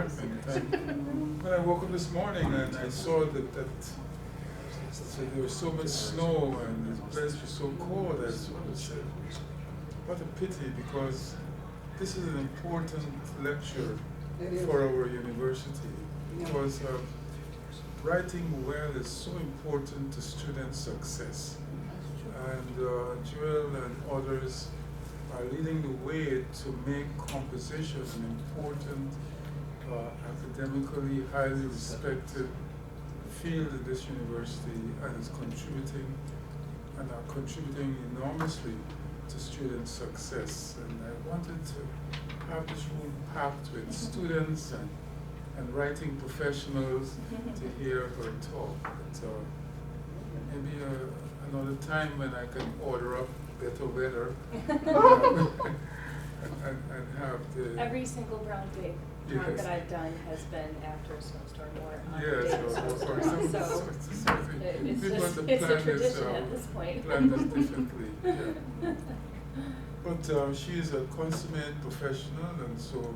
apartment. And when I woke up this morning and I saw that there was so much snow and the place was so cold, I sort of said, what a pity, because this is an important lecture for our university, because writing well is so important to student success. And Joel and others are leading the way to make composition an important, academically highly respected field in this university, and is contributing and are contributing enormously to student success. And I wanted to have this room packed with students and writing professionals to hear her talk. But, maybe another time when I can order up better weather and have the... Every single brown pig talk that I've done has been after a snowstorm or on yes, it's a tradition at this point. Planned this differently. Yeah. But she is a consummate professional, and so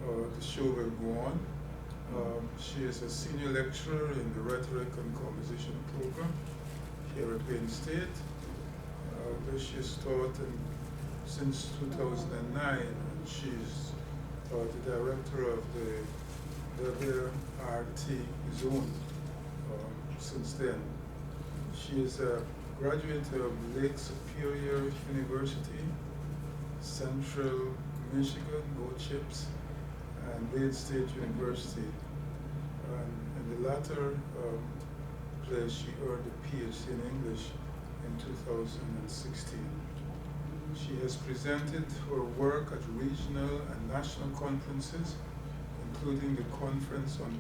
the show will go on. She is a senior lecturer in the Rhetoric and Composition program here at Wayne State, where she has taught since 2009, and she's the director of the WRT zone since then. She is a graduate of Lake Superior University, Central Michigan, no chips, and Wayne State University. And in the latter place, she earned a PhD in English in 2016. She has presented her work at regional and national conferences, including the Conference on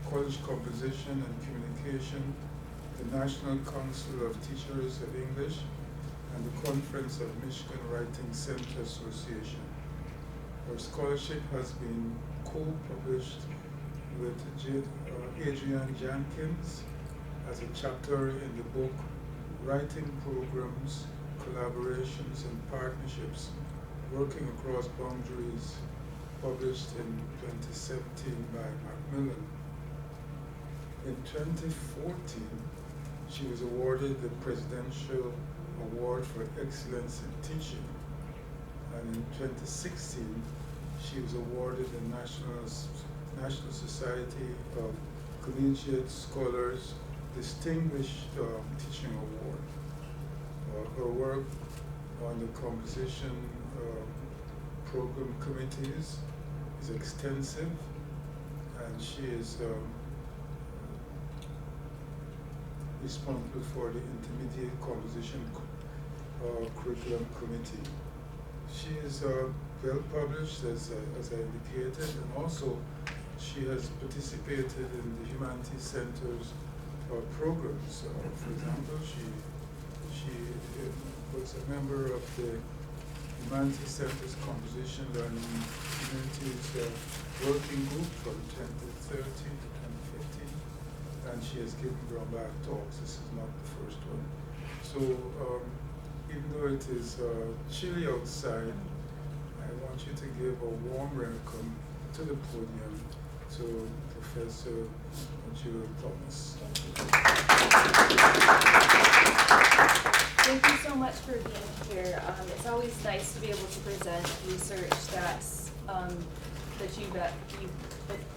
College Composition and Communication, the National Council of Teachers of English, and the Conference of Michigan Writing Center Association. Her scholarship has been co-published with Adrian Jenkins as a chapter in the book Writing Programs, Collaborations and Partnerships Working Across Boundaries, published in 2017 by Macmillan. In 2014, she was awarded the Presidential Award for Excellence in Teaching, and in 2016, she was awarded the National Society of Collegiate Scholars Distinguished Teaching Award. Her work on the composition program committees is extensive, and she is responsible for the Intermediate Composition Curriculum Committee. She is well published, as I indicated, and also she has participated in the Humanities Center's programs. For example, she was a member of the Humanities Center's Composition Learning Communities Working Group from 2013 to 2015, and she has given brown bag talks. This is not the first one. So even though it is chilly outside, I want you to give a warm welcome to the podium to Professor Jill Thomas. Thank you so much for being here. It's always nice to be able to present research that's that you've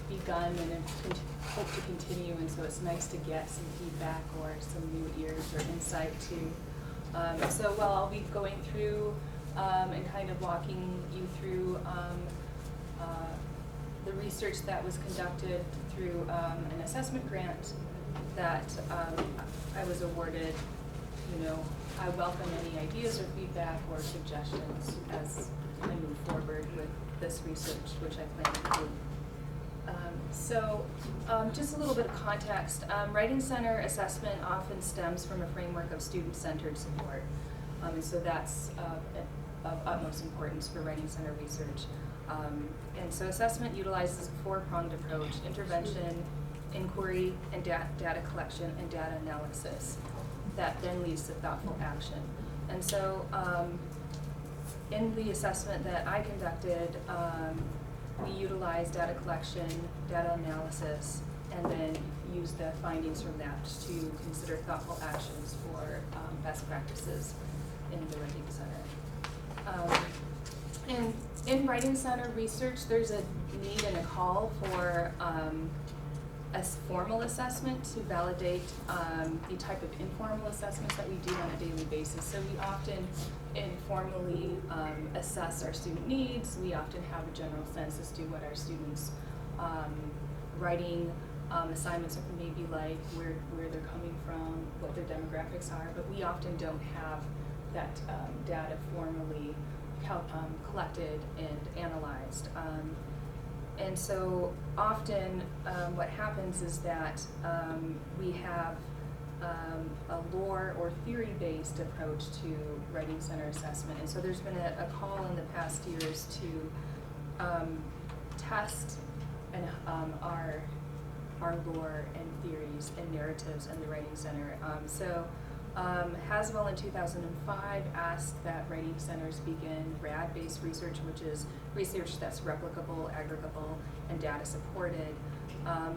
begun and hope to continue, and so it's nice to get some feedback or some new ears or insight too. So while I'll be going through and kind of walking you through the research that was conducted through an assessment grant that I was awarded, I welcome any ideas or feedback or suggestions as I move forward with this research, which I plan to do. So just a little bit of context. Writing Center assessment often stems from a framework of student-centered support. And so that's of utmost importance for Writing Center research. And so assessment utilizes a four-pronged approach: intervention, inquiry, and data collection and data analysis that then leads to thoughtful action. And so in the assessment that I conducted, we utilize data collection, data analysis, and then use the findings from that to consider thoughtful actions for best practices in the Writing Center. And in Writing Center research, there's a need and a call for a formal assessment to validate the type of informal assessments that we do on a daily basis. So we often informally assess our student needs. We often have a general sense as to what our students' writing assignments may be like, where they're coming from, what their demographics are, but we often don't have that data formally collected and analyzed. And so often what happens is that we have a lore or theory-based approach to Writing Center assessment. And so there's been a call in the past years to test and our lore and theories and narratives in the Writing Center. Haswell in 2005 asked that Writing Centers begin RAD-based research, which is research that's replicable, aggregable, and data supported.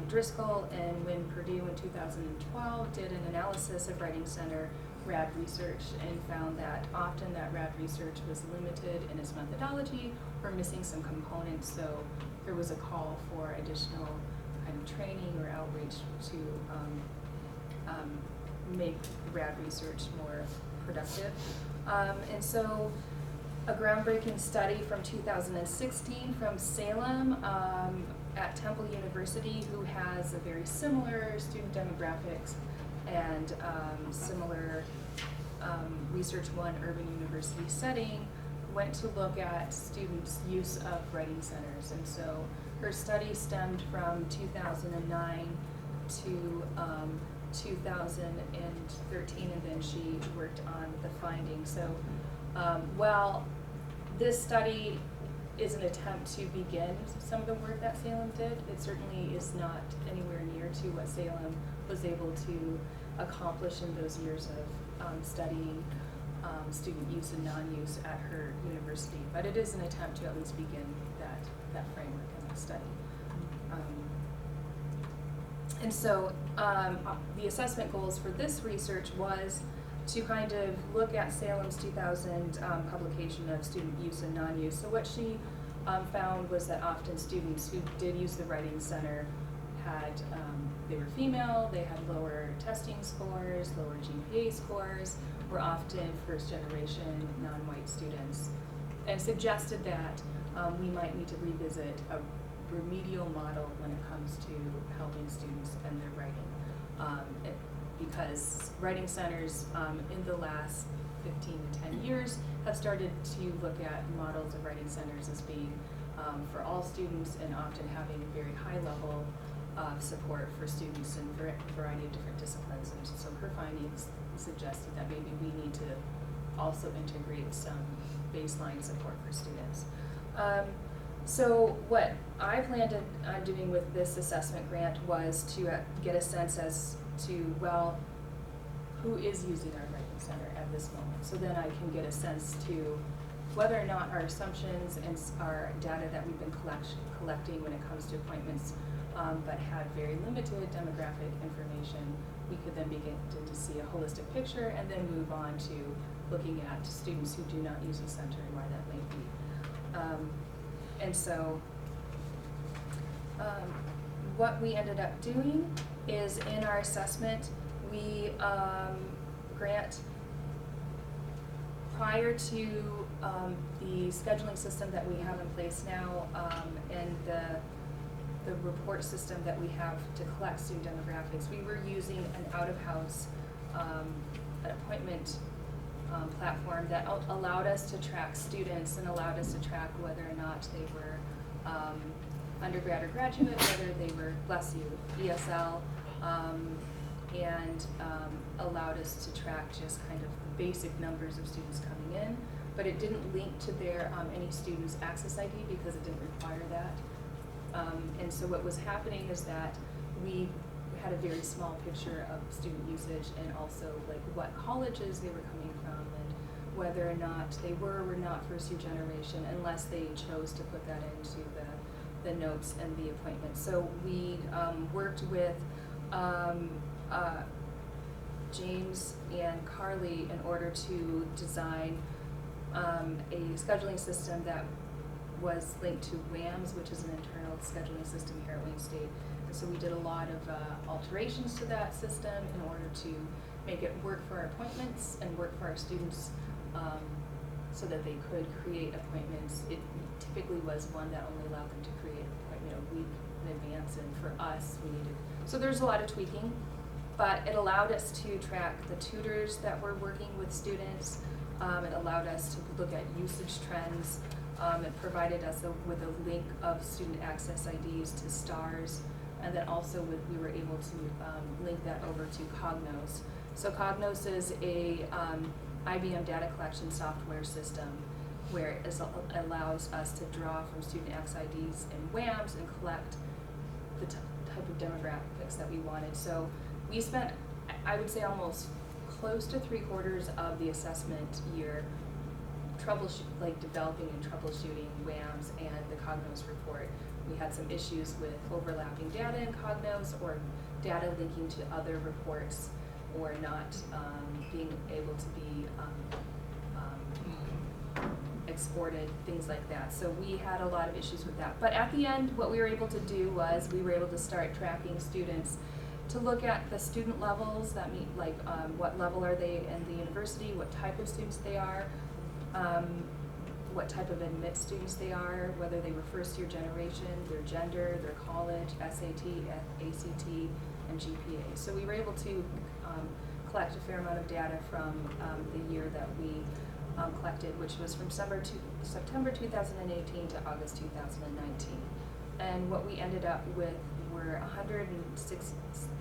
Driscoll and Wynn Purdue in 2012 did an analysis of Writing Center RAD research and found that often that RAD research was limited in its methodology or missing some components, so there was a call for additional kind of training or outreach to make RAD research more productive. And so a groundbreaking study from 2016 from Salem at Temple University, who has a very similar student demographics and similar Research One urban university setting, went to look at students' use of Writing Centers. And so her study stemmed from 2009 to 2013, and then she worked on the findings. So while this study is an attempt to begin some of the work that Salem did, it certainly is not anywhere near to what Salem was able to accomplish in those years of studying student use and non-use at her university. But it is an attempt to at least begin that framework and that study. And so the assessment goals for this research was to kind of look at Salem's 2000 publication of student use and non-use. So what she found was that often students who did use the Writing Center had, they were female, they had lower testing scores, lower GPA scores, were often first generation non-white students, and suggested that we might need to revisit a remedial model when it comes to helping students and their writing. Because Writing Centers in the last 15 to 10 years have started to look at models of Writing Centers as being for all students and often having very high level of support for students in a variety of different disciplines. And so her findings suggested that maybe we need to also integrate some baseline support for students. So what I planned on doing with this assessment grant was to get a sense as to, well, who is using our Writing Center at this moment? So then I can get a sense to whether or not our assumptions and our data that we've been collecting when it comes to appointments, but had very limited demographic information, we could then begin to see a holistic picture and then move on to looking at students who do not use the center and why that might be. And so what we ended up doing is in our assessment, we grant, prior to the scheduling system that we have in place now and the report system that we have to collect student demographics, we were using an out-of-house an appointment platform that allowed us to track students and allowed us to track whether or not they were undergrad or graduate, whether they were, bless you, ESL, and allowed us to track just kind of the basic numbers of students coming in, but it didn't link to their any student's access ID because it didn't require that. And so what was happening is that we had a very small picture of student usage and also like what colleges they were coming from and whether or not they were not first year generation unless they chose to put that into the the notes and the appointments. So we worked with James and Carly in order to design a scheduling system that was linked to WAMS, which is an internal scheduling system here at Wayne State. And so we did a lot of alterations to that system in order to make it work for our appointments and work for our students, so that they could create appointments. It typically was one that only allowed them to create an appointment a week in advance, and for us, we needed. So there's a lot of tweaking, but it allowed us to track the tutors that were working with students. It allowed us to look at usage trends. It provided us with a link of student access IDs to STARS, and then also we were able to link that over to Cognos. So Cognos is a IBM data collection software system where it allows us to draw from student access IDs and WAMs and collect the type of demographics that we wanted. So we spent, I would say, almost close to 3/4 of the assessment year developing and troubleshooting WAMs and the Cognos report. We had some issues with overlapping data in Cognos, or data linking to other reports, or not being able to be exported, things like that. So we had a lot of issues with that. But at the end, what we were able to do was we were able to start tracking students to look at the student levels. That mean what level are they in the university, what type of students they are, what type of admit students they are, whether they were first year generation, their gender, their college, SAT, ACT, and GPA. So we were able to collect a fair amount of data from the year that we collected, which was from September 2018 to August 2019. And what we ended up with were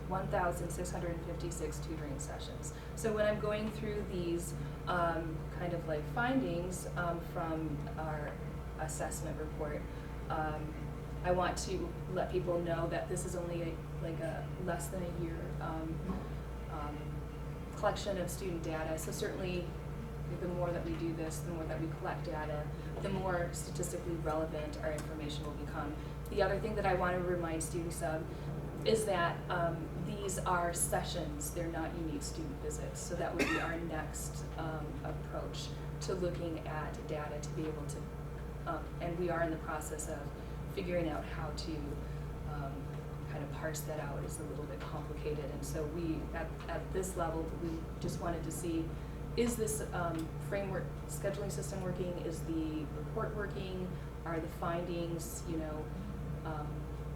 1,656 tutoring sessions. So when I'm going through these kind of like findings from our assessment report, I want to let people know that this is only a less than a year collection of student data. So certainly the more that we do this, the more that we collect data, the more statistically relevant our information will become. The other thing that I want to remind students of is that these are sessions, they're not unique student visits. So that would be our next approach to looking at data, to be able to, and we are in the process of figuring out how to kind of parse that out. It's a little bit complicated. And so we, at this level, we just wanted to see, is this framework scheduling system working? Is the report working? Are the findings,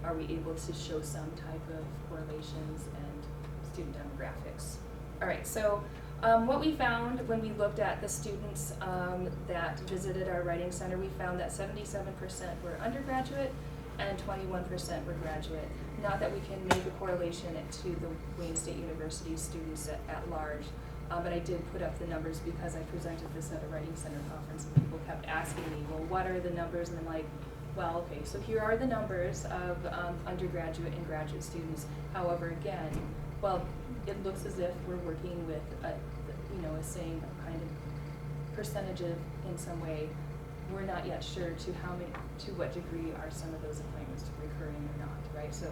are we able to show some type of correlations and student demographics? All right, so what we found when we looked at the students that visited our writing center, we found that 77% were undergraduate and 21% were graduate. Not that we can make a correlation to the Wayne State University students at large, but I did put up the numbers because I presented this at a writing center conference, and people kept asking me, well, what are the numbers? And I'm like, well, okay, so here are the numbers of undergraduate and graduate students. However, again, well, it looks as if we're working with a same kind of percentage in some way. We're not yet sure to what degree are some of those appointments recurring or not, right? So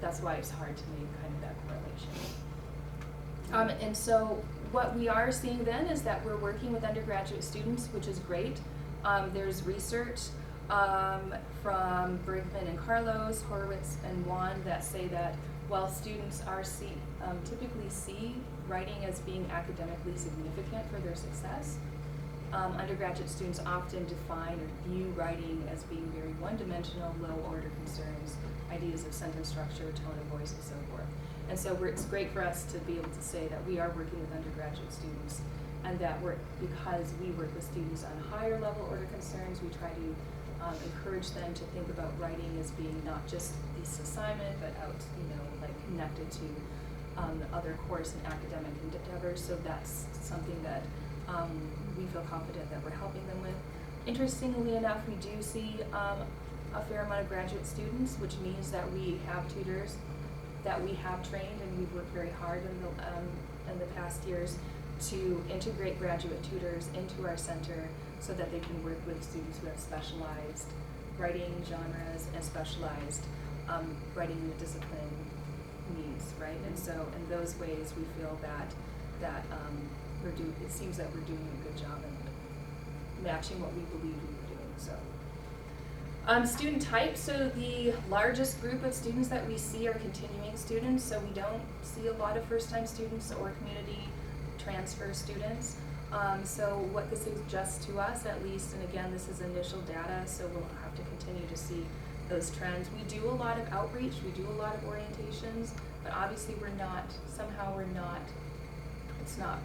that's why it's hard to make kind of that correlation. And so what we are seeing then is that we're working with undergraduate students, which is great. There's research from Bergman and Carlos, Horowitz and Wan that say that while students are typically see writing as being academically significant for their success, undergraduate students often define or view writing as being very one-dimensional, low-order concerns, ideas of sentence structure, tone of voice, and so forth. And so it's great for us to be able to say that we are working with undergraduate students, and that because we work with students on higher level order concerns, we try to encourage them to think about writing as being not just this assignment, but connected to the other course and academic endeavors. So that's something that we feel confident that we're helping them with. Interestingly enough, we do see a fair amount of graduate students, which means that we have tutors that we have trained, and we've worked very hard in the past years to integrate graduate tutors into our center so that they can work with students who have specialized writing genres and specialized writing discipline needs, right? And so in those ways, we feel that it seems that we're doing a good job in matching what we believe we were doing. So, student type. So the largest group of students that we see are continuing students. So we don't see a lot of first-time students or community transfer students. So what this suggests to us, at least, and again, this is initial data, so we'll have to continue to see those trends. We do a lot of outreach, we do a lot of orientations, but obviously it's not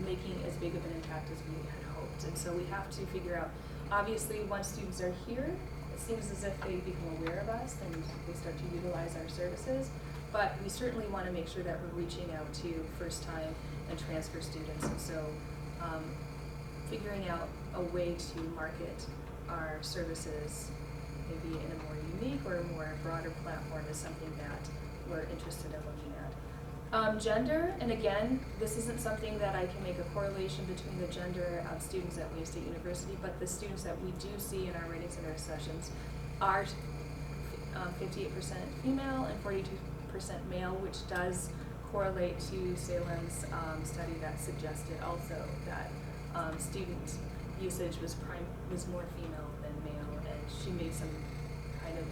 making as big of an impact as we had hoped. And so we have to figure out, obviously once students are here, it seems as if they become aware of us and they start to utilize our services, but we certainly want to make sure that we're reaching out to first-time and transfer students. And so figuring out a way to market our services maybe in a more unique or a more broader platform is something that we're interested in looking at. Gender, and again, this isn't something that I can make a correlation between the gender of students at Wayne State University, but the students that we do see in our Writing Center sessions are 58% female and 42% male, which does correlate to Salem's study that suggested also that student usage was more female than male, and she made some kind of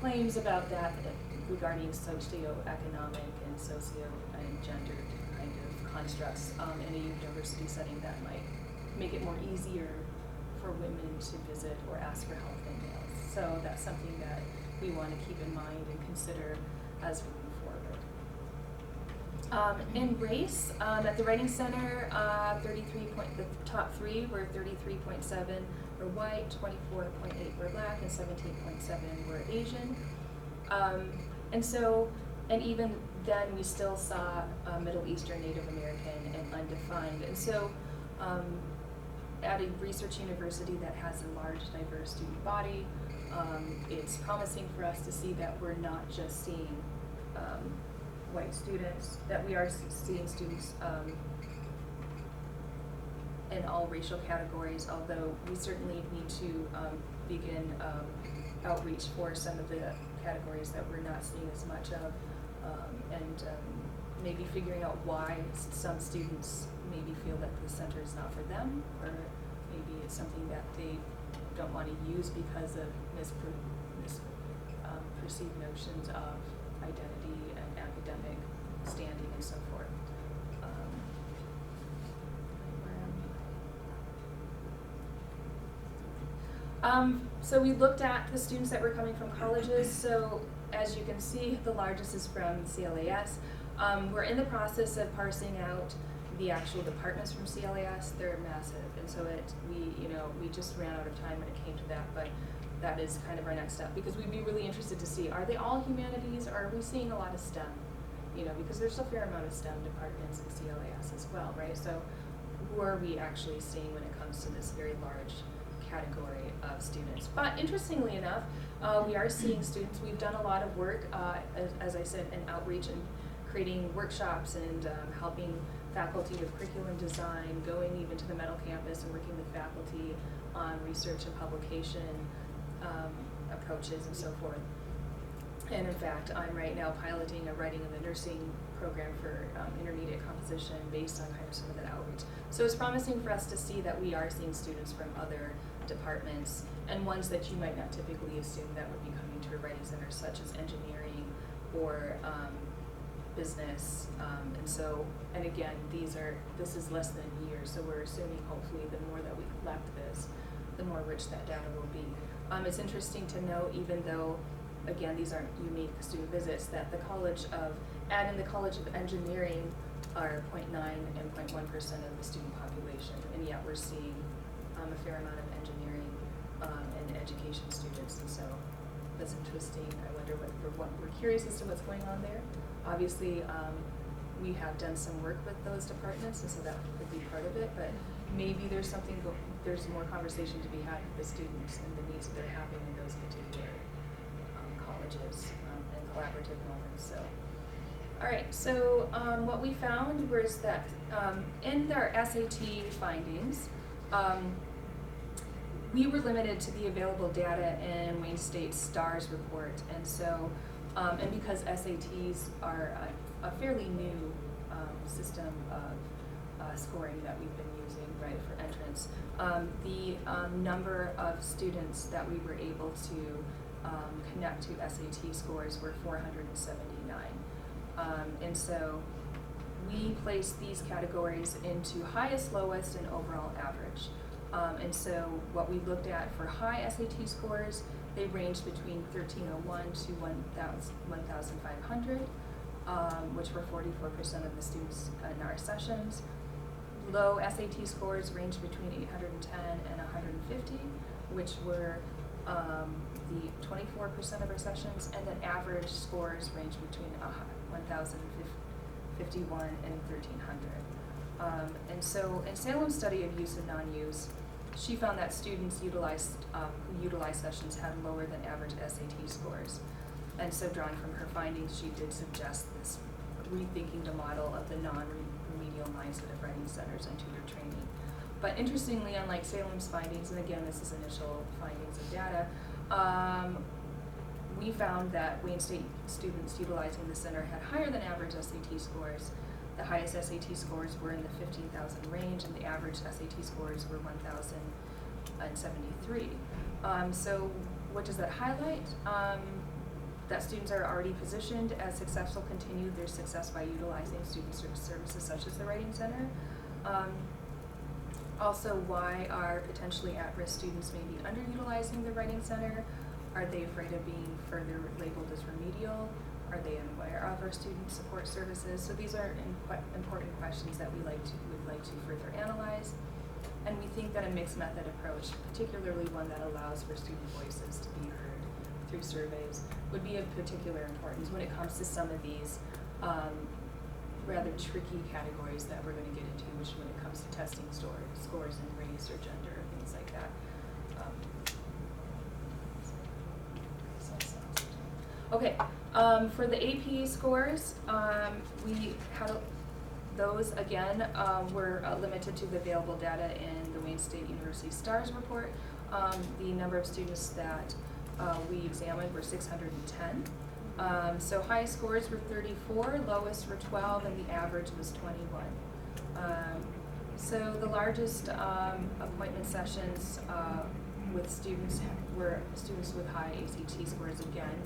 claims about that regarding socioeconomic and socio and gender kind of constructs in a university setting that might make it more easier for women to visit or ask for help than males. So that's something that we want to keep in mind and consider as we move forward. In race, at the Writing Center, the top three were 33.7 were white, 24.8 were black, and 17.7 were Asian. And even then we still saw Middle Eastern, Native American, and undefined. And so at a research university that has a large, diverse student body, it's promising for us to see that we're not just seeing white students, that we are seeing students in all racial categories, although we certainly need to begin outreach for some of the categories that we're not seeing as much of, and maybe figuring out why some students maybe feel that the center is not for them, or maybe it's something that they don't want to use because of misperceived notions of identity and academic standing and so forth. So we looked at the students that were coming from colleges. So as you can see, the largest is from CLAS. We're in the process of parsing out the actual departments from CLAS. They're massive, and so we just ran out of time when it came to that, but that is kind of our next step, because we'd be really interested to see, are they all humanities, or are we seeing a lot of STEM? Because there's a fair amount of STEM departments in CLAS as well, right? So who are we actually seeing when it comes to this very large category of students? But interestingly enough, we are seeing students. We've done a lot of work, as I said, in outreach and creating workshops and helping faculty with curriculum design, going even to the Metal Campus and working with faculty on research and publication approaches and so forth. And in fact, I'm right now piloting a writing in the nursing program for intermediate composition based on kind of some of that outreach. So it's promising for us to see that we are seeing students from other departments, and ones that you might not typically assume that would be coming to a writing center, such as engineering or business. And again, this is less than a year, so we're assuming hopefully the more that we collect this, the more rich that data will be. It's interesting to note, even though, again, these aren't unique student visits, that the College of Engineering are 0.9 and 0.1% of the student population, and yet we're seeing a fair amount of engineering and education students, and so that's interesting. I wonder we're curious as to what's going on there. Obviously, we have done some work with those departments, and so that could be part of it, but maybe there's more conversation to be had with the students and the needs that they're having in those particular colleges and collaborative moments. So, all right, so what we found was that in their SAT findings, we were limited to the available data in Wayne State's STARS report, and so, and because SATs are a fairly new system of scoring that we've been using, right, for entrance, the number of students that we were able to connect to SAT scores were 479. And so we placed these categories into highest, lowest, and overall average. And so what we looked at for high SAT scores, they ranged between 1301 to 1,500, which were 44% of the students in our sessions. Low SAT scores ranged between 810 and 150, which were the 24% of our sessions, and then average scores ranged between 1,051 and 1,300. And so in Salem's study of use and non-use, she found that students who utilized sessions had lower than average SAT scores. And so drawing from her findings, she did suggest this rethinking the model of the non-remedial mindset of writing centers and tutor training. But interestingly, unlike Salem's findings, and again, this is initial findings of data, we found that Wayne State students utilizing the center had higher than average SAT scores. The highest SAT scores were in the 15,000 range, and the average SAT scores were 1,073. So what does that highlight? That students are already positioned as successful, continue their success by utilizing student services such as the Writing Center. Also, why are potentially at-risk students maybe underutilizing the Writing Center? Are they afraid of being further labeled as remedial? Are they unaware of our student support services? So these are important questions that would like to further analyze. And we think that a mixed method approach, particularly one that allows for student voices to be heard through surveys, would be of particular importance when it comes to some of these rather tricky categories that we're going to get into, which when it comes to testing scores in race or gender, things like that. Okay, for the AP scores, we had those again were limited to the available data in the Wayne State University STARS report. The number of students that we examined were 610. So highest scores were 34, lowest were 12, and the average was 21. So the largest appointment sessions with students were students with high ACT scores again.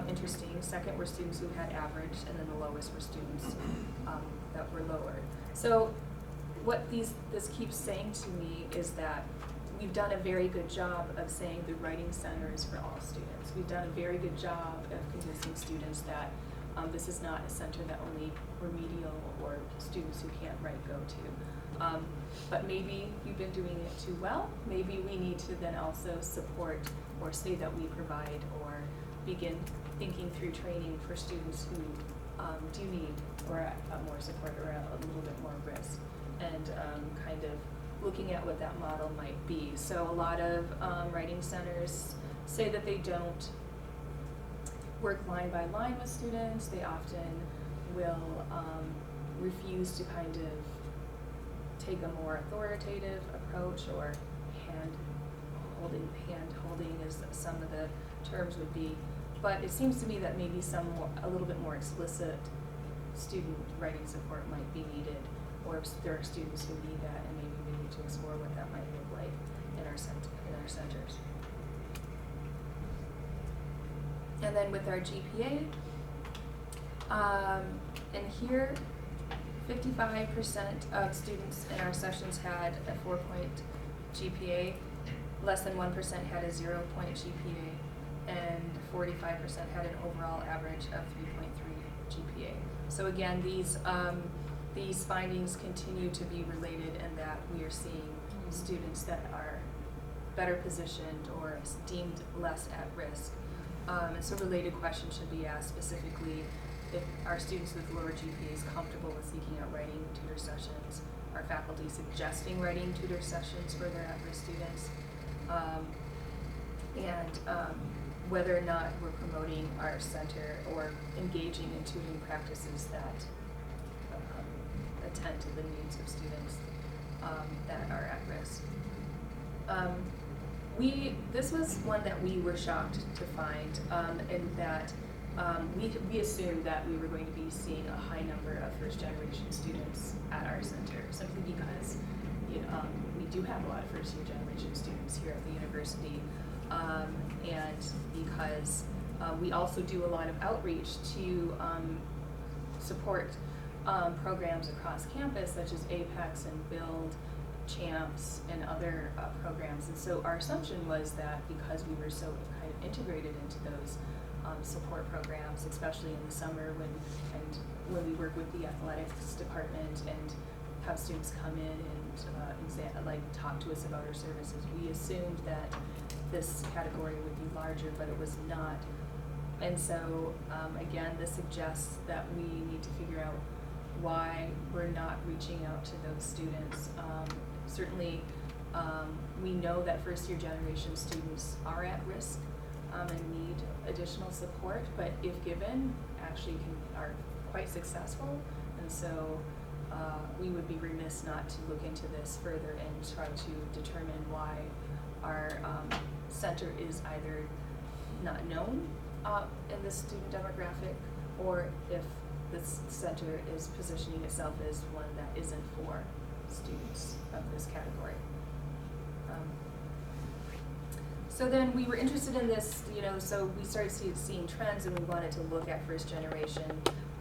Interesting. Second were students who had average, and then the lowest were students that were lower. So what this keeps saying to me is that we've done a very good job of saying the Writing Center is for all students. We've done a very good job of convincing students that this is not a center that only remedial or students who can't write go to. But maybe you've been doing it too well. Maybe we need to then also support or say that we provide or begin thinking through training for students who do need or more support or a little bit more risk, and kind of looking at what that model might be. So a lot of writing centers say that they don't work line by line with students. They often will refuse to kind of take a more authoritative approach, or hand holding as some of the terms would be. But it seems to me that maybe a little bit more explicit student writing support might be needed, or if there are students who need that, and maybe we need to explore what that might look like in our centers. And then with our GPA, and here 55% of students in our sessions had a 4-point GPA, less than 1% had a 0-point GPA, and 45% had an overall average of 3.3 GPA. So again, these findings continue to be related in that we are seeing students that are better positioned or deemed less at risk. And so related questions should be asked specifically: if are students with lower GPAs comfortable with seeking out writing tutor sessions? Are faculty suggesting writing tutor sessions for their at-risk students? And whether or not we're promoting our center or engaging in tutoring practices that attend to the needs of students that are at risk. This was one that we were shocked to find, in that we assumed that we were going to be seeing a high number of first-generation students at our center, simply because we do have a lot of first-year generation students here at the university, and because we also do a lot of outreach to support programs across campus, such as APEX and BUILD, CHAMPS, and other programs. And so our assumption was that because we were so kind of integrated into those support programs, especially in the summer when we work with the athletics department and have students come in and talk to us about our services, we assumed that this category would be larger, but it was not. And so again, this suggests that we need to figure out why we're not reaching out to those students. Certainly, we know that first-year generation students are at risk and need additional support, but if given, actually are quite successful. And so we would be remiss not to look into this further and try to determine why our center is either not known in the student demographic, or if this center is positioning itself as one that isn't for students of this category. So then we were interested in this, so we started seeing trends, and we wanted to look at first generation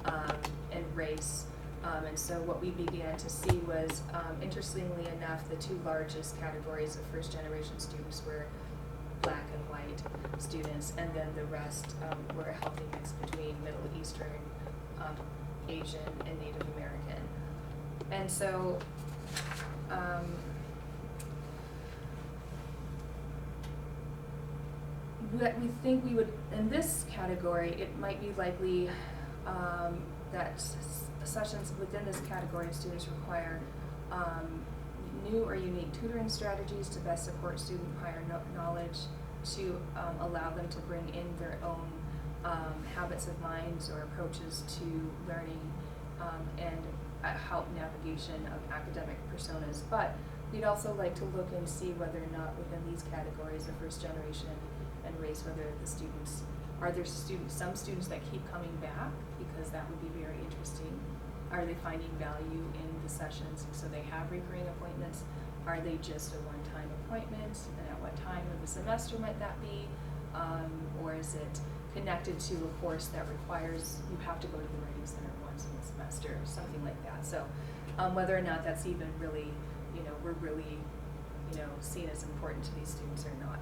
and race. And so what we began to see was, interestingly enough, the two largest categories of first generation students were Black and white students, and then the rest were a healthy mix between Middle Eastern, Asian, and Native American. And so what we think we would, in this category, it might be likely that sessions within this category of students require new or unique tutoring strategies to best support student prior knowledge, to allow them to bring in their own habits of minds or approaches to learning, and help navigation of academic personas. But we'd also like to look and see whether or not within these categories of first generation and race, whether the students, are there some students that keep coming back, because that would be very interesting. Are they finding value in the sessions, so they have recurring appointments? Are they just a one-time appointment, and at what time of the semester might that be? Or is it connected to a course that requires you have to go to the Writing Center once in the semester, or something like that? So whether or not that's even really, we're really, seen as important to these students or not.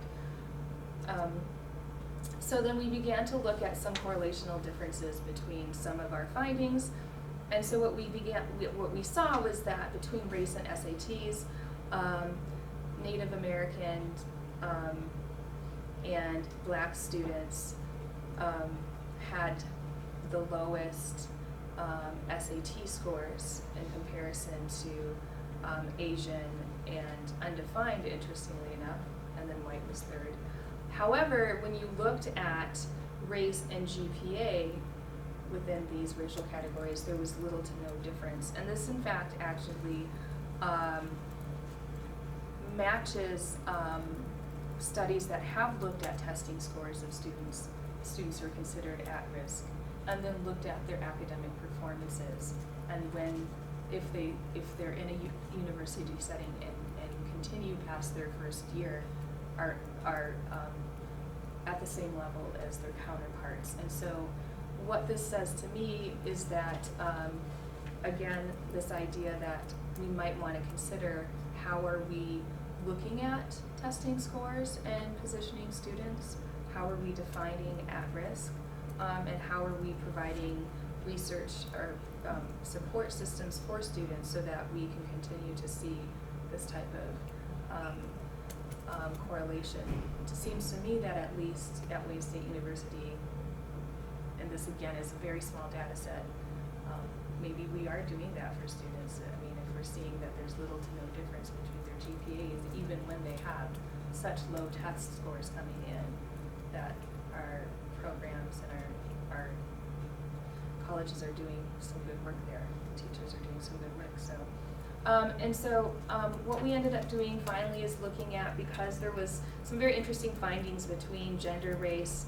So then we began to look at some correlational differences between some of our findings. And so what we saw was that between race and SATs, Native American and Black students had the lowest SAT scores in comparison to Asian and undefined, interestingly enough, and then white was third. However, when you looked at race and GPA within these racial categories, there was little to no difference. And this, in fact, actually matches studies that have looked at testing scores of students who are considered at risk, and then looked at their academic performances, and if they're in a university setting and continue past their first year, are at the same level as their counterparts. And so what this says to me is that, again, this idea that we might want to consider how are we looking at testing scores and positioning students, how are we defining at risk, and how are we providing research or support systems for students so that we can continue to see this type of correlation. It seems to me that at least at Wayne State University, and this again is a very small data set, maybe we are doing that for students. I mean, if we're seeing that there's little to no difference between their GPAs, even when they have such low test scores coming in, that our programs and our colleges are doing some good work there. Teachers are doing some good work. So And so what we ended up doing finally is looking at, because there was some very interesting findings between gender, race,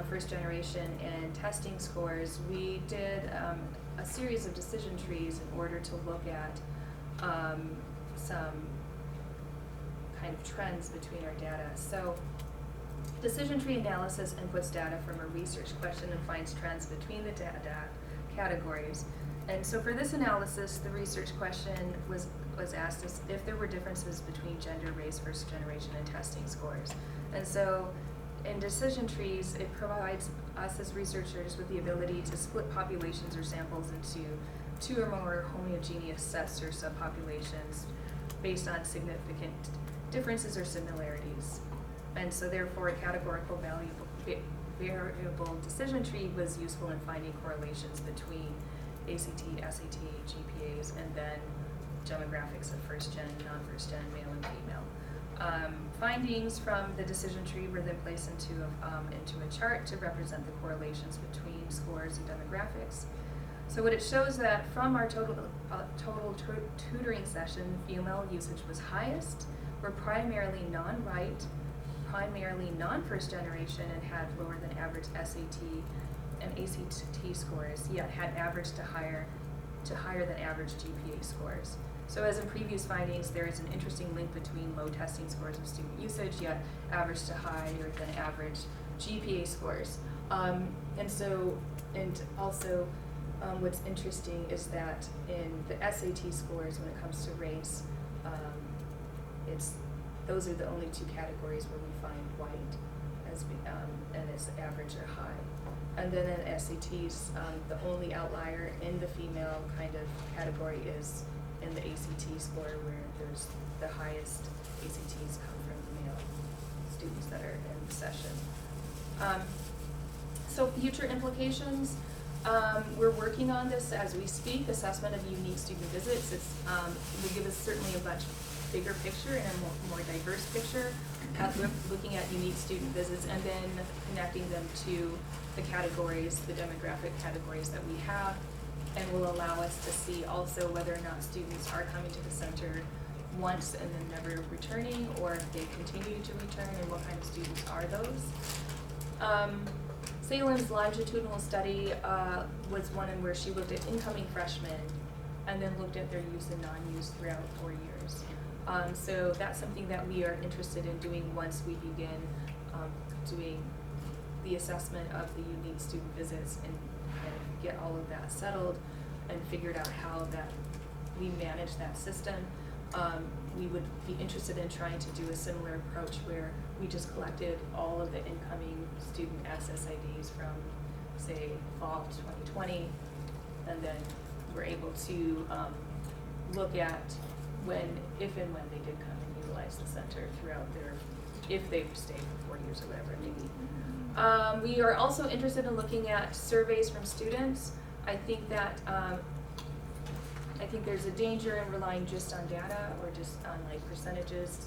first generation, and testing scores, we did a series of decision trees in order to look at some kind of trends between our data. So decision tree analysis inputs data from a research question and finds trends between the data categories. And so for this analysis, the research question was asked as if there were differences between gender, race, first generation, and testing scores. And so in decision trees, it provides us as researchers with the ability to split populations or samples into two or more homogeneous sets or subpopulations based on significant differences or similarities. And so therefore, a categorical variable decision tree was useful in finding correlations between ACT, SAT, GPAs, and then demographics of first gen, non-first gen, male and female. Findings from the decision tree were then placed into a chart to represent the correlations between scores and demographics. So what it shows that from our total tutoring session, female usage was highest, were primarily non-right, primarily non-first generation, and had lower than average SAT and ACT scores, yet had average to higher than average GPA scores. So as in previous findings, there is an interesting link between low testing scores and student usage, yet average to higher than average GPA scores. And also what's interesting is that in the SAT scores, when it comes to race, those are the only two categories where we find white and it's average or high. And then in SATs, the only outlier in the female kind of category is in the ACT score, where there's the highest ACTs come from male students that are in the session. So future implications, we're working on this as we speak. Assessment of unique student visits. Will give us certainly a much bigger picture and a more diverse picture. Looking at unique student visits and then connecting them to the categories, the demographic categories that we have, and will allow us to see also whether or not students are coming to the center once and then never returning, or if they continue to return, and what kind of students are those. Salem's longitudinal study was one in where she looked at incoming freshmen and then looked at their use and non-use throughout 4 years. So that's something that we are interested in doing once we begin doing the assessment of the unique student visits and get all of that settled and figured out how that we manage that system. We would be interested in trying to do a similar approach where we just collected all of the incoming student SSIDs from, say, fall 2020, and then we're able to look at if and when they did come and utilize the center throughout if they've stayed for 4 years or whatever it may be. We are also interested in looking at surveys from students. I think that there's a danger in relying just on data or just on like percentages.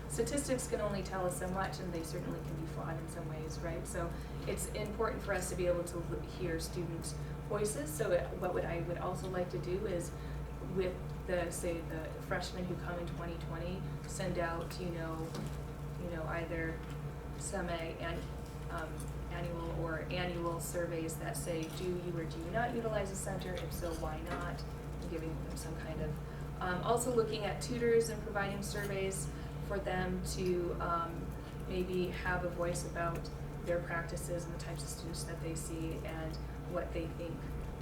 Statistics can only tell us so much, and they certainly can be flawed in some ways, right? So it's important for us to be able to hear students' voices. So what I would also like to do is, with the freshmen who come in 2020, send out either annual or annual surveys that say, do you or do you not utilize the center? If so, why not? And giving them some kind of also looking at tutors and providing surveys for them to maybe have a voice about their practices and the types of students that they see and what they think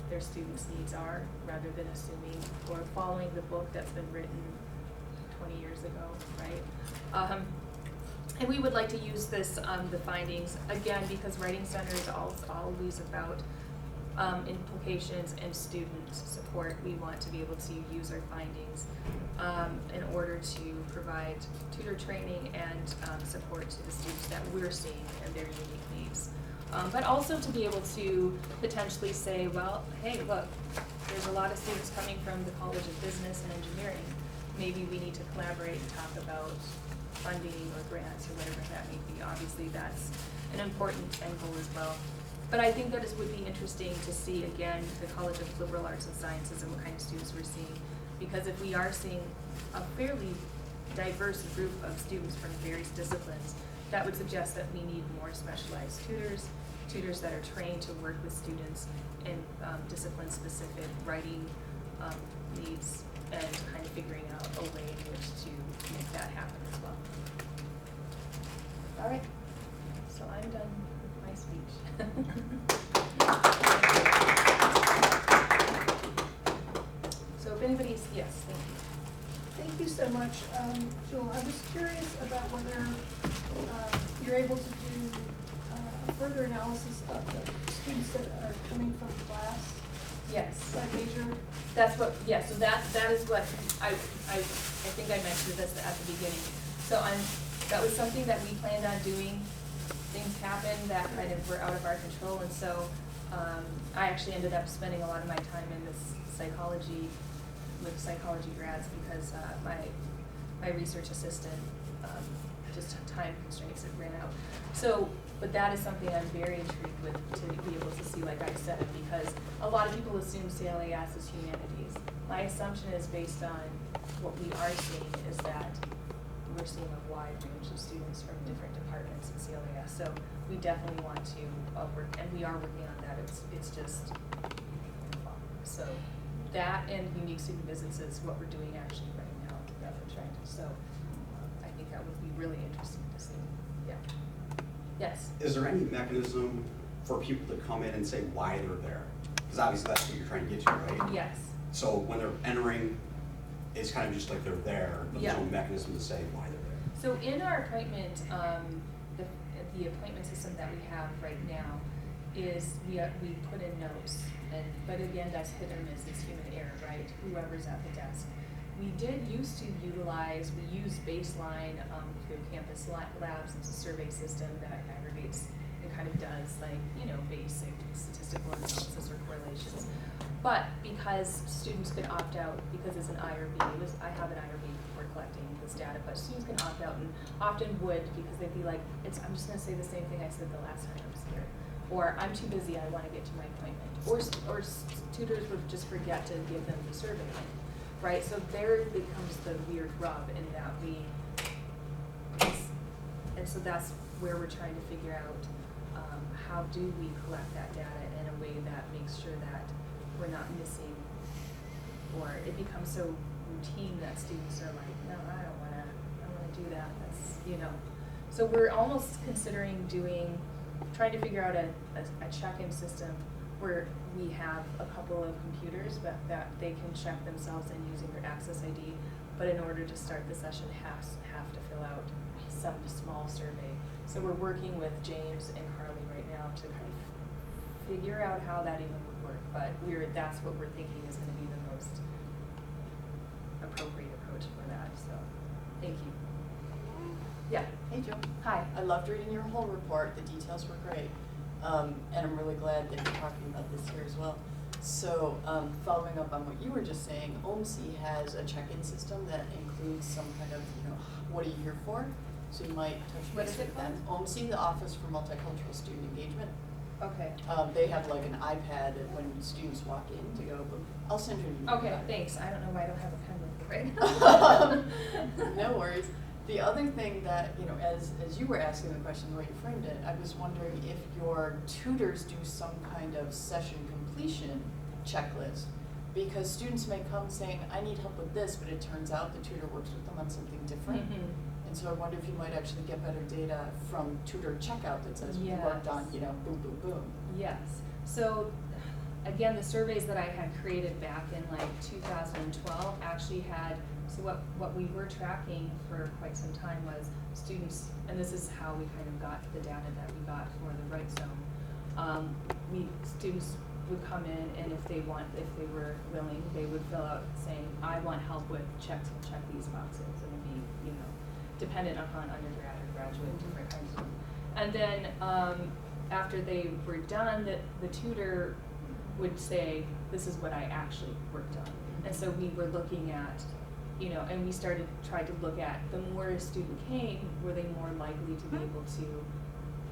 their students' needs are, rather than assuming or following the book that's been written 20 years ago, right? And we would like to use this, the findings, again, because Writing Center is always about implications and student support. We want to be able to use our findings in order to provide tutor training and support to the students that we're seeing and their unique needs. But also to be able to potentially say, well, hey, look, there's a lot of students coming from the College of Business and Engineering. Maybe we need to collaborate and talk about funding or grants or whatever that may be. Obviously, that's an important angle as well. But I think that it would be interesting to see, again, the College of Liberal Arts and Sciences and what kind of students we're seeing Because if we are seeing a fairly diverse group of students from various disciplines, that would suggest that we need more specialized tutors, tutors that are trained to work with students in discipline-specific writing needs, and kind of figuring out a way in which to make that happen as well. All right, so I'm done with my speech. So if anybody's, yes, thank you. Thank you so much. Jewel, I was curious about whether you're able to do a further analysis of the students that are coming from class Yes. by major. That's what, yeah, so that is what, I think I mentioned this at the beginning. So that was something that we planned on doing. Things happened that kind of were out of our control, and so I actually ended up spending a lot of my time in this psychology, with psychology grads, because my research assistant, just time constraints, it ran out. So, but that is something I'm very intrigued with, to be able to see, like I said, because a lot of people assume CLAS is humanities. My assumption is based on what we are seeing is that we're seeing a wide range of students from different departments in CLAS. So we definitely want to work, and we are working on that. It's just, so that and unique student visits is what we're doing actually right now that we're trying to, so I think that would be really interesting to see. Yeah. Yes. Is there any mechanism for people to come in and say why they're there? Because obviously that's what you're trying to get to, right? Yes. So when they're entering, it's kind of just like they're there, but there's no mechanism to say why they're there. So in our appointment, the appointment system that we have right now is we put in notes, but again, that's hit or miss, it's human error, right? Whoever's at the desk. We did used to utilize, we use Baseline through Campus Labs. It's a survey system that aggregates and kind of does like, basic statistical analysis or correlations. But because students could opt out, because it's an IRB, I have an IRB for collecting this data, but students can opt out and often would, because they'd be like, I'm just gonna say the same thing I said the last time I was here. Or I'm too busy, I wanna get to my appointment. Or tutors would just forget to give them the survey link. Right, so there becomes the weird rub in that and so that's where we're trying to figure out how do we collect that data in a way that makes sure that we're not missing, or it becomes so routine that students are like, no, I don't wanna do that, that's, So we're almost considering trying to figure out a check-in system where we have a couple of computers, but that they can check themselves in using their Access ID, but in order to start the session have to fill out some small survey. So we're working with James and Carly right now to kind of figure out how that even would work, but that's what we're thinking is gonna be the most appropriate approach for that, so thank you. Yeah. Hey, Joe. Hi. I loved reading your whole report. The details were great. And I'm really glad that you're talking about this here as well. So following up on what you were just saying, OMSI has a check-in system that includes some kind of, what are you here for? So you might touch What base is it with them. OMSI, the Office for Multicultural Student Engagement. Okay. They have like an iPad when students walk in to go, I'll send you an email. Okay, thanks. I don't know why I don't have a pen with me right now. No worries. The other thing that, as you were asking the question, the way you framed it, I was wondering if your tutors do some kind of session completion checklist, because students may come saying, I need help with this, but it turns out the tutor works with them on something different. Mm-hmm. And so I wonder if you might actually get better data from tutor checkout that says you worked on, boom, boom, boom. Yes. So again, the surveys that I had created back in like 2012 actually had, so what we were tracking for quite some time was students, and this is how we kind of got the data that we got for the Right Zone. Students would come in, and if they were willing, they would fill out saying, I want help with check these boxes, and it'd be, dependent upon undergrad or graduate, different kinds of. And then after they were done, the tutor would say, this is what I actually worked on. And so we were looking at, and we tried to look at, the more a student came, were they more likely to be able to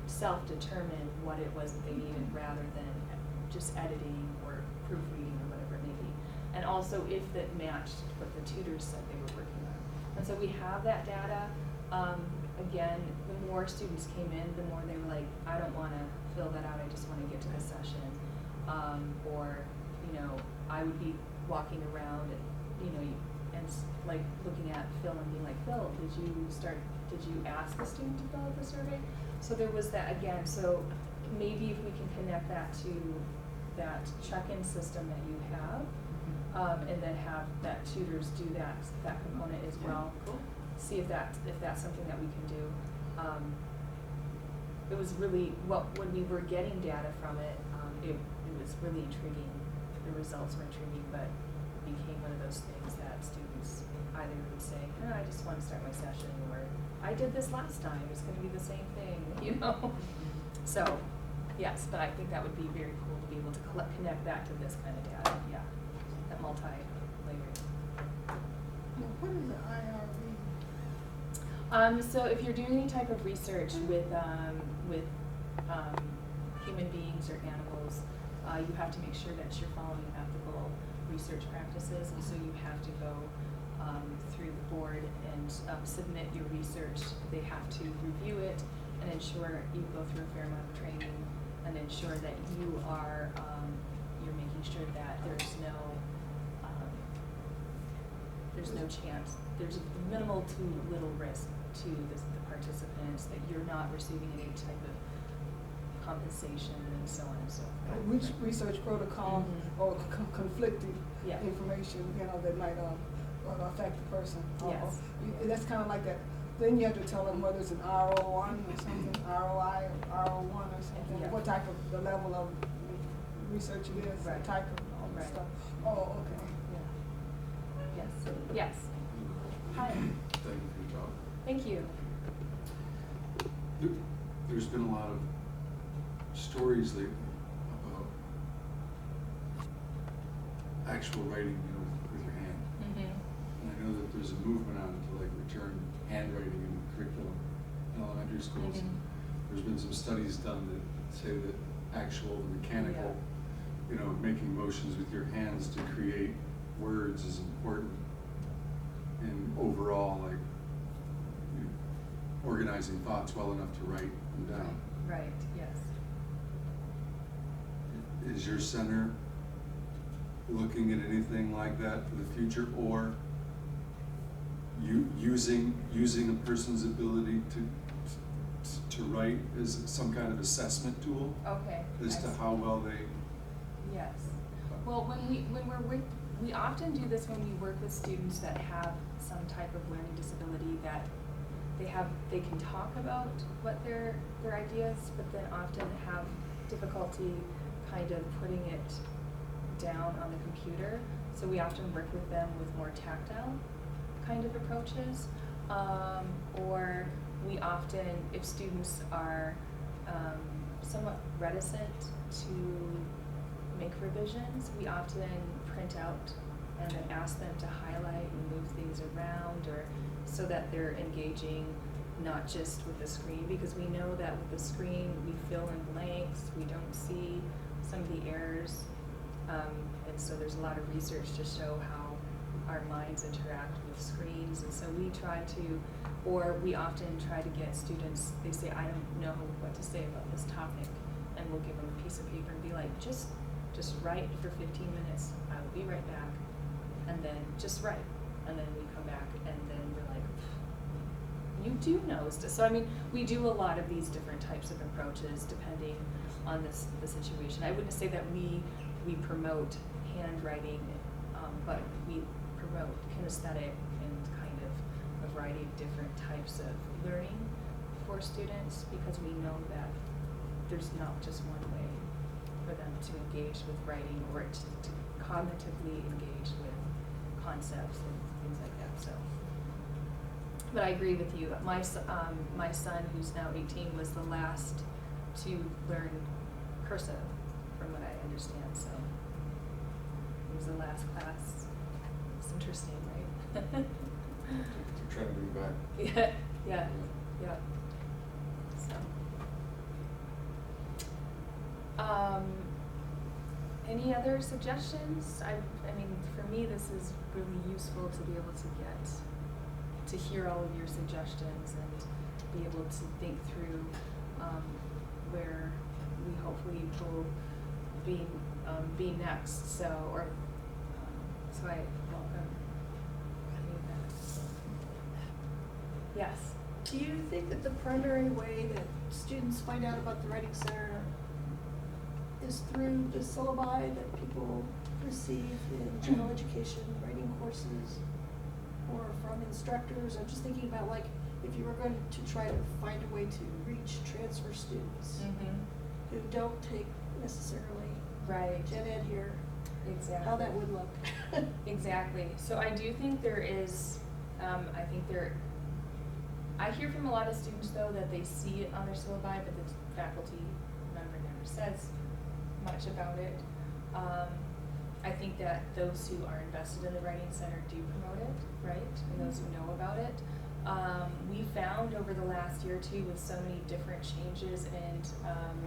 self-determine what it was that they needed rather than just editing or proofreading or whatever it may be. and also if that matched what the tutors said they were working on. And so we have that data. Again, the more students came in, the more they were like, I don't want to fill that out, I just want to get to the session. Or, you know, I would be walking around and, you know, like looking at Phil and being like, Phil, did you ask the student to fill out the survey? So there was that again, so maybe if we can connect that to that check-in system that you have, and then have that tutors do that component as well. Cool. See if that's something that we can do. It was really, when we were getting data from it, it was really intriguing. The results were intriguing, but it became one of those things that students either would say, I just want to start my session, or I did this last time, it's going to be the same thing, you know? So, yes, but I think that would be very cool to be able to connect that to this kind of data, yeah, that multi-layering. What is the IRB? So if you're doing any type of research with human beings or animals, you have to make sure that you're following ethical research practices, and so you have to go through the board and submit your research. They have to review it and ensure you go through a fair amount of training and ensure that you are you're making sure that there's no chance, there's minimal to little risk to the participants, that you're not receiving any type of compensation and so on and so forth. Which research protocol or conflicting Yeah. information, you know, that might affect the person. Yes. That's kind of like that. Then you have to tell them whether it's an RO1 or something, ROI or RO1 or something, Yeah. what type of, the level of research it is, Right. the type of all this Right. stuff. Oh, okay. Yes. Yes. Hi. Thank you for your talk. Thank you. There's been a lot of stories lately about actual writing, you know, with your hand. And I know that there's a movement on to like return handwriting in curriculum in elementary schools. There's been some studies done that say that actual mechanical, you know, making motions with your hands to create words is important in overall, like, you know, organizing thoughts well enough to write them down. Right, yes. Is your center looking at anything like that for the future, or using a person's ability to write as some kind of assessment tool Okay. as I to see. how well they? Yes. Well, we often do this when we work with students that have some type of learning disability, that they can talk about what their ideas, but then often have difficulty kind of putting it down on the computer. So we often work with them with more tactile kind of approaches, or we often, if students are somewhat reticent to make revisions, we often print out and then ask them to highlight and move things around, or so that they're engaging not just with the screen, because we know that with the screen we fill in blanks, we don't see some of the errors, and so there's a lot of research to show how our minds interact with screens, and so we often try to get students, they say, I don't know what to say about this topic, and we'll give them a piece of paper and be like, just write for 15 minutes, I will be right back, and then just write, and then we come back, and then we're like, you do know stuff. So I mean, we do a lot of these different types of approaches depending on the situation. I wouldn't say that we promote handwriting, but we promote kinesthetic and kind of a variety of different types of learning for students, because we know that there's not just one way for them to engage with writing, or to cognitively engage with concepts and things like that. So, but I agree with you. My son, who's now 18, was the last to learn cursive, from what I understand. So it was the last class. It's interesting, right? You're trying to bring back. Yeah. So, Any other suggestions? I mean, for me, this is really useful to be able to hear all of your suggestions and be able to think through where we hopefully will be next. So, so I welcome any of that. Yes. Do you think that the primary way that students find out about the Writing Center is through the syllabi that people receive in general education writing courses, or from instructors? I'm just thinking about, like, if you were going to try to find a way to reach transfer students who don't take necessarily Right. gen ed here, Exactly. how that would look. Exactly. So I do think there is, I hear from a lot of students though that they see it on their syllabi, but the faculty member never says much about it. I think that those who are invested in the Writing Center do promote it, right? And those who know about it. We found over the last year or two with so many different changes and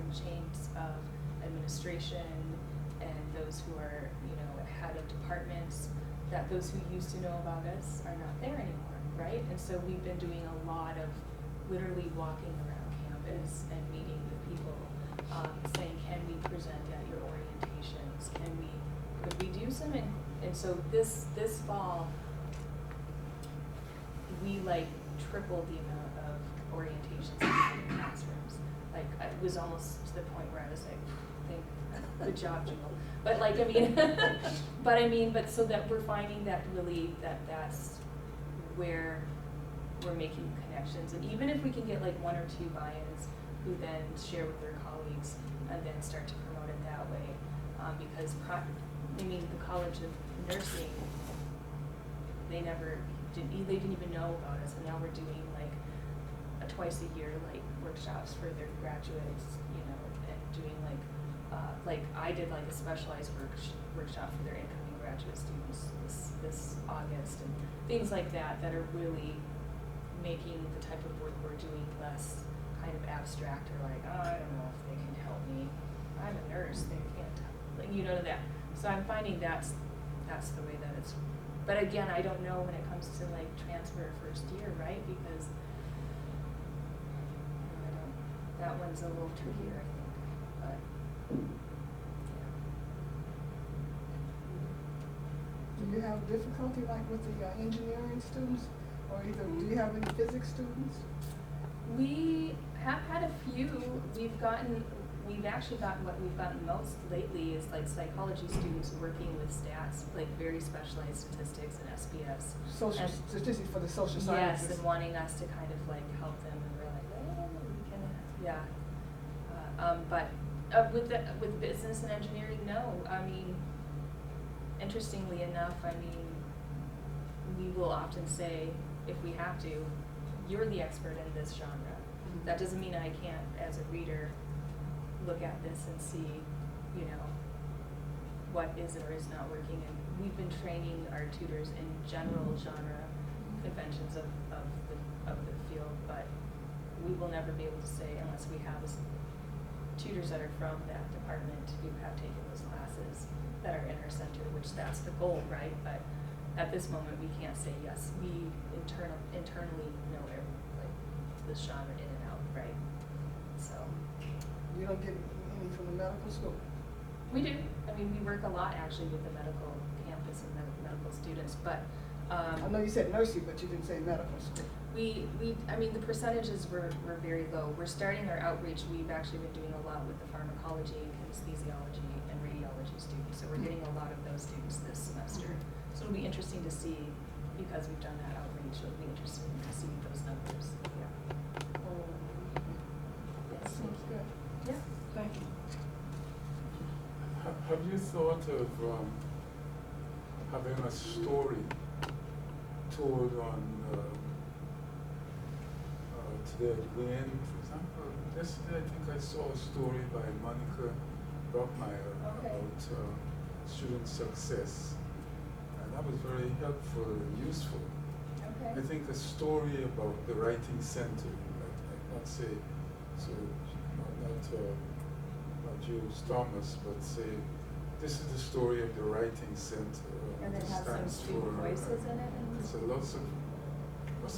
changes of administration and those who are, head of departments, that those who used to know about us are not there anymore, right? And so we've been doing a lot of literally walking around campus and meeting with people, saying, can we present at your orientations? Could we do some? And so this fall, we tripled the amount of orientations in the classrooms. It was almost to the point where I was like, good job, Jingle. But but so that we're finding that really that's where we're making connections. And even if we can get one or two buy-ins who then share with their colleagues and then start to promote it that way. Because the College of Nursing, they didn't even know about us, and now we're doing twice a year workshops for their graduates, and doing I did a specialized workshop for their incoming graduate students this August, and things like that are really making the type of work we're doing less kind of abstract or I don't know if they can help me. I'm a nurse, they can't that. So I'm finding that's the way that it's. But again, I don't know when it comes to transfer first year, right? Because that one's a little trickier, I think. But Do you have difficulty with the engineering students, or do you have any physics students? we have had a few. We've actually gotten what we've gotten most lately is psychology students working with stats, very specialized statistics and SBS. Social statistics for the social Yes, sciences. and wanting us to kind of help them, and we're we can, yeah. But with business and engineering, no. Interestingly enough, we will often say, if we have to, you're the expert in this genre. Mm-hmm. That doesn't mean I can't, as a reader, look at this and see, what is or is not working. And we've been training our tutors in general genre conventions of the field, but we will never be able to say, unless we have tutors that are from that department who have taken those classes that are in our center, which that's the goal, right? But at this moment, we can't say, yes, we internally know this genre in and out, right? So. You don't get any from the medical school? We do. We work a lot actually with the medical campus and medical students, but. I know you said nursing, but you didn't say medical school. The percentages were very low. We're starting our outreach. We've actually been doing a lot with the pharmacology, kinesthesiology, and radiology students. So we're getting a lot of those students this semester. So it'll be interesting to see, because we've done that outreach, it'll be interesting to see those numbers. Yeah. Yes. Sounds good. Yeah. Thank you. Have you thought of having a story told on today at Wayne, for example? Yesterday, I think I saw a story by Monica Brockmeyer about student success, and that was very helpful and useful. Okay. I think a story about the Writing Center, not say, so not Jules Thomas, but say this is the story of the Writing Center. And it It has some stands student for, voices in it? So lots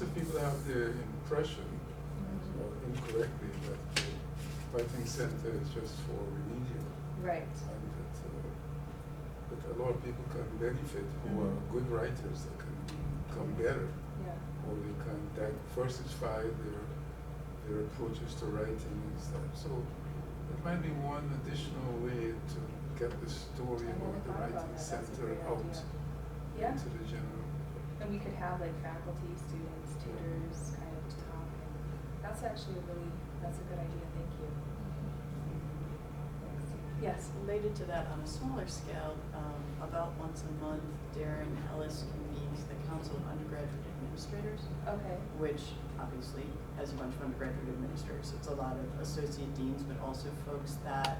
of people have the impression, incorrectly, that the Writing Center is just for remedial. Right. And that a lot of people can benefit who are good writers that can become better, Yeah. or they can diversify their approaches to writing and stuff. So it might be one additional way to get the story I never about the thought about Writing that. That's a Center great out idea. Yeah. into the general. And we could have like faculty, students, tutors kind of talk. That's actually that's a good idea, thank you. Yes. Related to that, on a smaller scale, about once a month, Darren Ellis convenes the Council of Undergraduate Administrators, Okay. which obviously has a bunch of undergraduate administrators. It's a lot of associate deans, but also folks that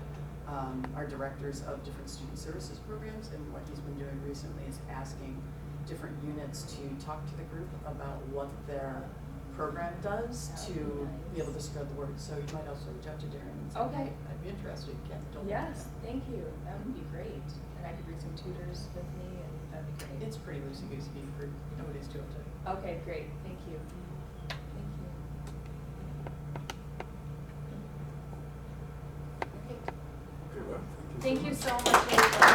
are directors of different student services programs. And what he's been doing recently is asking different units to talk to the group about what their program does That to would be be able to nice. spread the word. So you might also reach out to Darren and say, Okay. hey, I'd be interested. Don't let me Yes, down. thank you. That would be great. And I could bring some tutors with me and that'd be great. It's pretty loosey-goosey for nobody's too uptight. Okay, great, thank you. Thank you. Okay. Okay, well, Thank you much. so much, everybody.